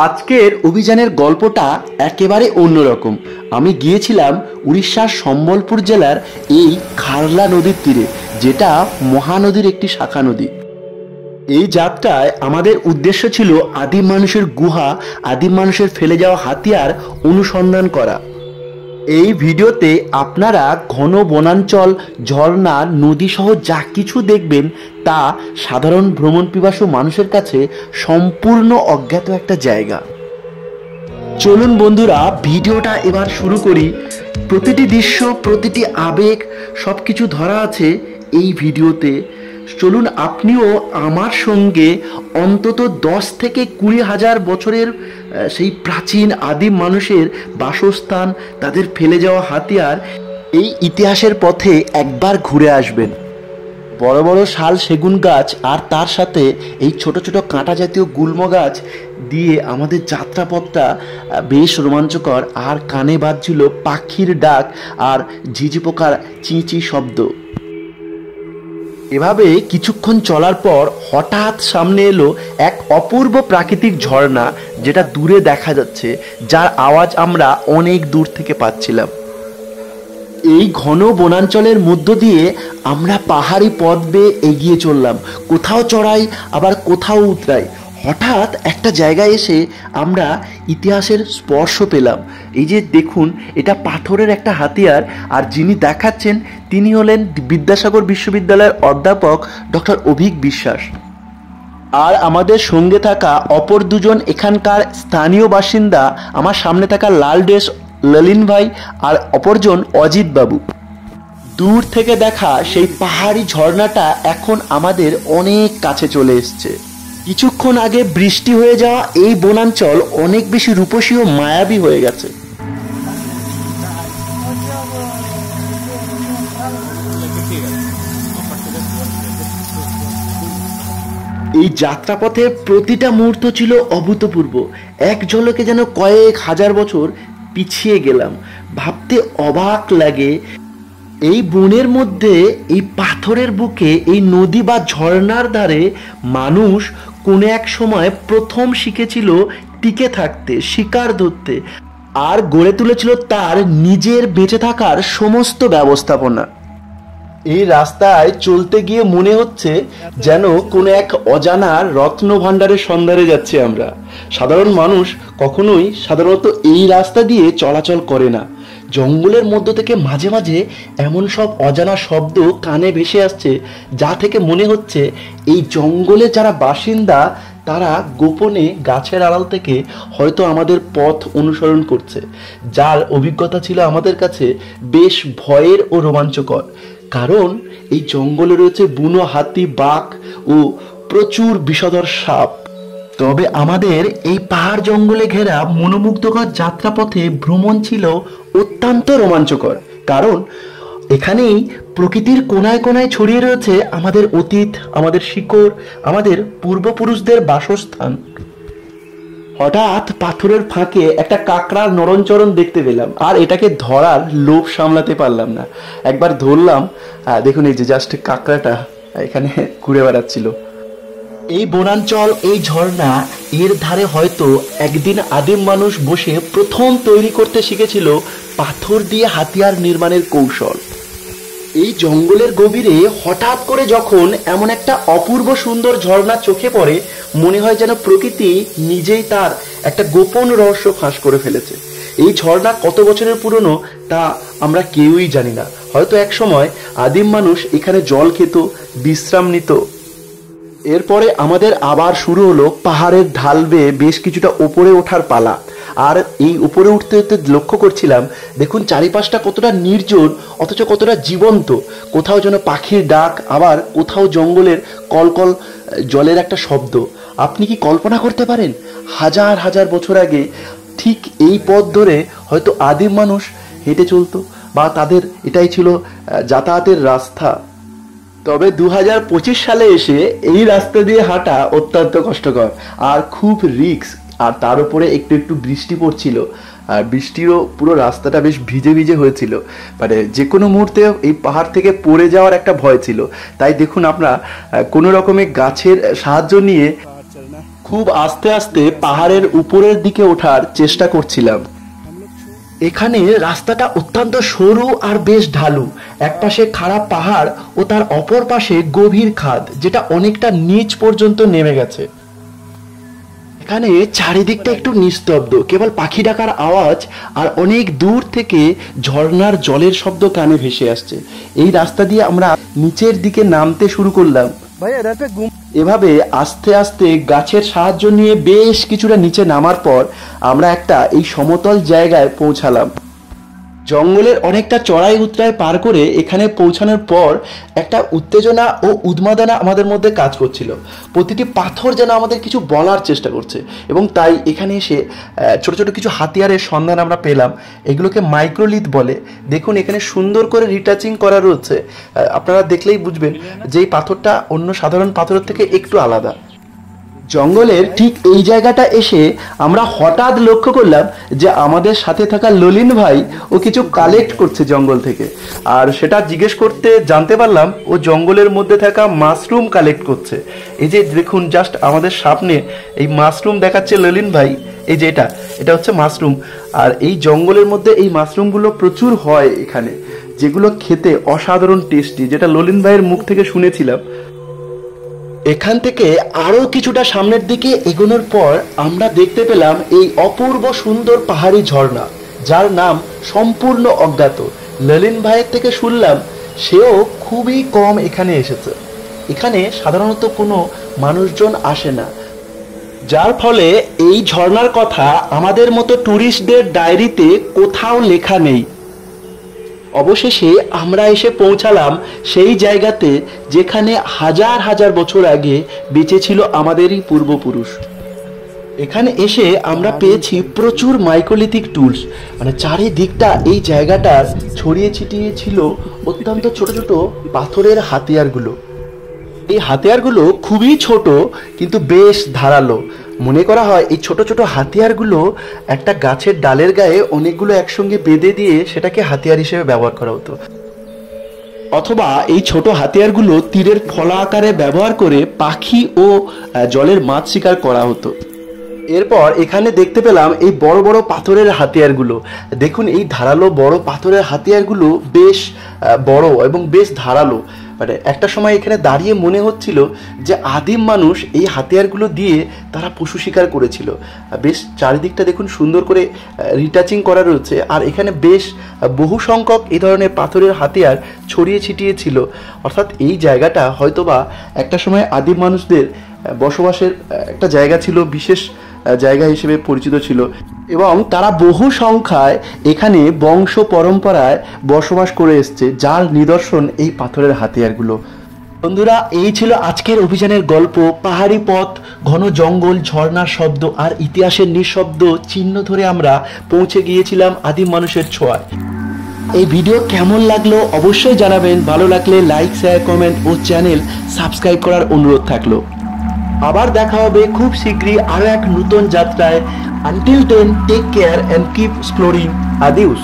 আজকের অভিযানের গল্পটা একেবারে অন্যরকম। আমি গিয়েছিলাম উড়িষ্যার সম্বলপুর জেলার এই খারলা নদীর তীরে, যেটা মহানদীর একটি শাখা নদী। এই যাত্রায় আমাদের উদ্দেশ্য ছিল আদিম মানুষের গুহা, আদিম মানুষের ফেলে যাওয়া হাতিয়ার অনুসন্ধান করা। এই ভিডিওতে আপনারা ঘন বনাঞ্চল, ঝর্ণা, নদী সহ যা কিছু দেখবেন তা সাধারণ ভ্রমণ পিপাসু মানুষের কাছে সম্পূর্ণ অজ্ঞাত একটা জায়গা। চলুন বন্ধুরা, ভিডিওটা এবার শুরু করি। প্রতিটি দৃশ্য, প্রতিটি আবেগ সবকিছু ধরা আছে এই ভিডিওতে। চলুন আপনিও আমার সঙ্গে অন্তত 10 থেকে 20,000 বছরের সেই প্রাচীন আদিম মানুষের বাসস্থান, তাদের ফেলে যাওয়া হাতিয়ার, এই ইতিহাসের পথে একবার ঘুরে আসবেন। বড় বড় শাল, সেগুন গাছ আর তার সাথে এই ছোট ছোট কাঁটা জাতীয় গুল্ম গাছ দিয়ে আমাদের যাত্রাপথটা বেশ রোমাঞ্চকর। আর কানে বাজছিল পাখির ডাক আর ঝিঝি পোকার চিঁচি শব্দ। এভাবে কিছুক্ষণ চলার পর হঠাৎ সামনে এলো এক অপূর্ব প্রাকৃতিক ঝর্ণা, যেটা দূরে দেখা যাচ্ছে, যার আওয়াজ আমরা অনেক দূর থেকে পাচ্ছিলাম। এই ঘন বনাঞ্চলের মধ্য দিয়ে আমরা পাহাড়ি পথ বেয়ে এগিয়ে চললাম, কোথাও চড়াই আবার কোথাও উতরাই। হঠাৎ একটা জায়গায় এসে আমরা ইতিহাসের স্পর্শ পেলাম। এই যে দেখুন, এটা পাথরের একটা হাতিয়ার, আর যিনি দেখাচ্ছেন তিনি হলেন বিদ্যাসাগর বিশ্ববিদ্যালয়ের অধ্যাপক ডক্টর অভিক বিশ্বাস। আর আমাদের সঙ্গে থাকা অপর দুজন এখানকার স্থানীয় বাসিন্দা, আমার সামনে থাকা লাল ড্রেস ললিন ভাই, আর অপরজন অজিত বাবু। দূর থেকে দেখা সেই পাহাড়ি ঝর্ণাটা এখন আমাদের অনেক কাছে চলে এসছে। কিছুক্ষণ আগে বৃষ্টি হয়ে যাওয়া এই বনাঞ্চল অনেক বেশি রূপসী ও মায়াবী হয়ে গেছে। এই যাত্রাপথের প্রতিটা মুহূর্ত ছিল অভূতপূর্ব। এক ঝলকে যেন কয়েক হাজার বছর পিছিয়ে গেলাম। ভাবতে অবাক লাগে, এই বনের মধ্যে, এই পাথরের বুকে, এই নদী বা ঝর্ণার ধারে মানুষ কোনো এক সময় প্রথম শিখেছিল টিকে থাকতে, শিকার ধরতে, আর গড়ে তুলেছিল তার নিজের বেঁচে থাকার সমস্ত ব্যবস্থাপনা। এই রাস্তায় চলতে গিয়ে মনে হচ্ছে যেন কোনো এক অজানা রত্ন ভাণ্ডারের সন্ধানে যাচ্ছি আমরা। সাধারণ মানুষ কখনোই সাধারণত এই রাস্তা দিয়ে চলাচল করে না। জঙ্গলের মধ্য থেকে মাঝে মাঝে এমন সব অজানা শব্দ কানে ভেসে আসছে, যা থেকে মনে হচ্ছে এই জঙ্গলে যারা বাসিন্দা তারা গোপনে গাছের আড়াল থেকে হয়তো আমাদের পথ অনুসরণ করছে, যার অভিজ্ঞতা ছিল আমাদের কাছে বেশ ভয়ের ও রোমাঞ্চকর। কারণ এই জঙ্গলে রয়েছে বুনো হাতি, বাঘ ও প্রচুর বিষধর সাপ। তবে আমাদের এই পাহাড় জঙ্গলে ঘেরা মনোমুগ্ধকর যাত্রাপথে ভ্রমণ ছিল অত্যন্ত রোমাঞ্চকর। কারণ এখানেই প্রকৃতির কোনায় কোনায় ছড়িয়ে রয়েছে আমাদের অতীত, আমাদের শিকড়, আমাদের পূর্বপুরুষদের বাসস্থান। হঠাৎ পাথরের ফাঁকে একটা কাঁকড়ার নরণচরণ দেখতে পেলাম, আর এটাকে ধরার লোভ সামলাতে পারলাম না। একবার ধরলাম, দেখুন এই যে জাস্ট কাঁকড়াটা এখানে ঘুরে বেড়াচ্ছিল। এই বনাঞ্চল, এই ঝর্ণা, এর ধারে হয়তো একদিন আদিম মানুষ বসে প্রথম তৈরি করতে শিখেছিল পাথর দিয়ে হাতিয়ার নির্মাণের কৌশল। এই জঙ্গলের গভীরে হঠাৎ করে যখন এমন একটা অপূর্ব সুন্দর ঝর্ণা চোখে পড়ে, মনে হয় যেন প্রকৃতি নিজেই তার একটা গোপন রহস্য ফাঁস করে ফেলেছে। এই ঝর্ণা কত বছরের পুরনো তা আমরা কেউই জানি না। হয়তো এক সময় আদিম মানুষ এখানে জল খেত, বিশ্রাম নিত। এরপরে আমাদের আবার শুরু হলো পাহাড়ের ঢাল বেয়ে বেশ কিছুটা উপরে ওঠার পালা। আর এই উপরে উঠতে উঠতে লক্ষ্য করছিলাম, দেখুন চারিপাশটা কতটা নির্জন অথচ কতটা জীবন্ত। কোথাও যেন পাখির ডাক, আবার কোথাও জঙ্গলের কলকল জলের একটা শব্দ। আপনি কি কল্পনা করতে পারেন হাজার হাজার বছর আগে ঠিক এই পথ ধরে হয়তো আদিম মানুষ হেঁটে চলতো, বা তাদের এটাই ছিল যাতায়াতের রাস্তা। তবে 2025 সালে এসে এই রাস্তা দিয়ে হাঁটা অত্যন্ত কষ্টকর আর খুব রিস্ক। আর তার উপরে একটু একটু বৃষ্টি পড়ছিল, আর বৃষ্টিরও পুরো রাস্তাটা বেশ ভিজে ভিজে হয়েছিল। মানে যে কোনো মুহূর্তে এই পাহাড় থেকে পড়ে যাওয়ার একটা ভয় ছিল। তাই দেখুন আমরা কোনো রকমের গাছের সাহায্য নিয়ে খুব আস্তে আস্তে পাহাড়ের উপরের দিকে ওঠার চেষ্টা করছিলাম। এখানে রাস্তাটা অত্যন্ত সরু আর বেশ ঢালু। এক পাশে খাড়া পাহাড় ও তার অপর পাশে গভীর খাদ, যেটা অনেকটা নিচ পর্যন্ত নেমে গেছে। এখানে চারিদিকটা একটু নিস্তব্ধ, কেবল পাখি ডাকার আওয়াজ আর অনেক দূর থেকে ঝর্ণার জলের শব্দ কানে ভেসে আসছে। এই রাস্তা দিয়ে আমরা নিচের দিকে নামতে শুরু করলাম। এভাবে আস্তে আস্তে গাছের সাহায্য নিয়ে বেশ কিছুটা নিচে নামার পর আমরা একটা এই সমতল জায়গায় পৌঁছালাম। জঙ্গলের অনেকটা চড়াই উতরাই পার করে এখানে পৌঁছানোর পর একটা উত্তেজনা ও উন্মাদনা আমাদের মধ্যে কাজ করছিল। প্রতিটি পাথর যেন আমাদের কিছু বলার চেষ্টা করছে, এবং তাই এখানে এসে ছোট ছোট কিছু হাতিয়ারের সন্ধান আমরা পেলাম। এগুলোকে মাইক্রোলিথ বলে। দেখুন এখানে সুন্দর করে রিটাচিং করা রয়েছে। আপনারা দেখলেই বুঝবেন যে এই পাথরটা অন্য সাধারণ পাথরের থেকে একটু আলাদা। জঙ্গলের ঠিক এই জায়গাটা এসে আমরা হঠাৎ লক্ষ্য করলাম যে আমাদের সাথে থাকা ললিন ভাই ও কিছু কালেক্ট করছে জঙ্গল থেকে। আর সেটা জিজ্ঞেস করতে জানতে পারলাম ও জঙ্গলের মধ্যে থাকা মাশরুম কালেক্ট করছে। এই যে দেখুন জাস্ট আমাদের সামনে এই মাশরুম দেখাচ্ছে ললিন ভাই। এই যে এটা হচ্ছে মাশরুম। আর এই জঙ্গলের মধ্যে এই মাশরুমগুলো প্রচুর হয় এখানে, যেগুলো খেতে অসাধারণ টেস্টি, যেটা ললিন ভাইয়ের মুখ থেকে শুনেছিলাম। এখান থেকে আরো কিছুটা সামনের দিকে এগোনোর পর আমরা দেখতে পেলাম এই অপূর্ব সুন্দর পাহাড়ি ঝর্ণা, যার নাম সম্পূর্ণ অজ্ঞাত। ললিন ভাইয়ের থেকে শুনলাম সেও খুবই কম এখানে এসেছে। এখানে সাধারণত কোনো মানুষজন আসে না, যার ফলে এই ঝর্ণার কথা আমাদের মতো ট্যুরিস্টদের ডায়েরিতে কোথাও লেখা নেই। অবশেষে আমরা এসে পৌঁছালাম সেই জায়গাতে যেখানে হাজার হাজার বছর আগে বেঁচে ছিল আমাদেরই পূর্বপুরুষ। এখানে এসে আমরা পেয়েছি প্রচুর মাইক্রোলিথিক টুলস, মানে চারিদিকটা এই জায়গাটার ছড়িয়ে ছিটিয়ে ছিল অত্যন্ত ছোট ছোট পাথরের হাতিয়ারগুলো। এই হাতিয়ারগুলো খুবই ছোট কিন্তু বেশ ধারালো। মনে করা হয় এই ছোট ছোট হাতিয়ারগুলো একটা গাছের ডালের গায়ে অনেকগুলো একসঙ্গে বেঁধে দিয়ে সেটাকে হাতিয়ার হিসেবে ব্যবহার করা হতো, অথবা এই ছোট হাতিয়ারগুলো তীরের ফলা আকারে ব্যবহার করে পাখি ও জলের মাছ শিকার করা হতো। এরপর এখানে দেখতে পেলাম এই বড় বড় পাথরের হাতিয়ারগুলো। দেখুন এই ধারালো বড় পাথরের হাতিয়ারগুলো বেশ বড় এবং বেশ ধারালো। মানে একটা সময় এখানে দাঁড়িয়ে মনে হচ্ছিল যে আদিম মানুষ এই হাতিয়ারগুলো দিয়ে তারা পশু শিকার করেছিল। বেশ চারিদিকটা দেখুন সুন্দর করে রিটাচিং করা রয়েছে, আর এখানে বেশ বহু সংখ্যক এই ধরনের পাথরের হাতিয়ার ছড়িয়ে ছিটিয়ে ছিল। অর্থাৎ এই জায়গাটা হয়তোবা একটা সময় আদিম মানুষদের বসবাসের একটা জায়গা ছিল, বিশেষ জায়গা হিসেবে পরিচিত ছিল, এবং তারা বহু সংখ্যায় এখানে বংশ পরম্পরায় বসবাস করে এসছে, যার নিদর্শন এই পাথরের হাতিয়ারগুলো। বন্ধুরা, এই ছিল আজকের অভিযানের গল্প। পাহাড়ি পথ, ঘন জঙ্গল, ঝর্ণার শব্দ আর ইতিহাসের নিঃশব্দ চিহ্ন ধরে আমরা পৌঁছে গিয়েছিলাম আদিম মানুষের ছোঁয়ায়। এই ভিডিও কেমন লাগলো অবশ্যই জানাবেন। ভালো লাগলে লাইক, শেয়ার, কমেন্ট ও চ্যানেল সাবস্ক্রাইব করার অনুরোধ থাকলো। আবার দেখা হবে খুব শীঘ্রই আরো এক নতুন যাত্রায়। Until then, take care and keep exploring. আদিউস।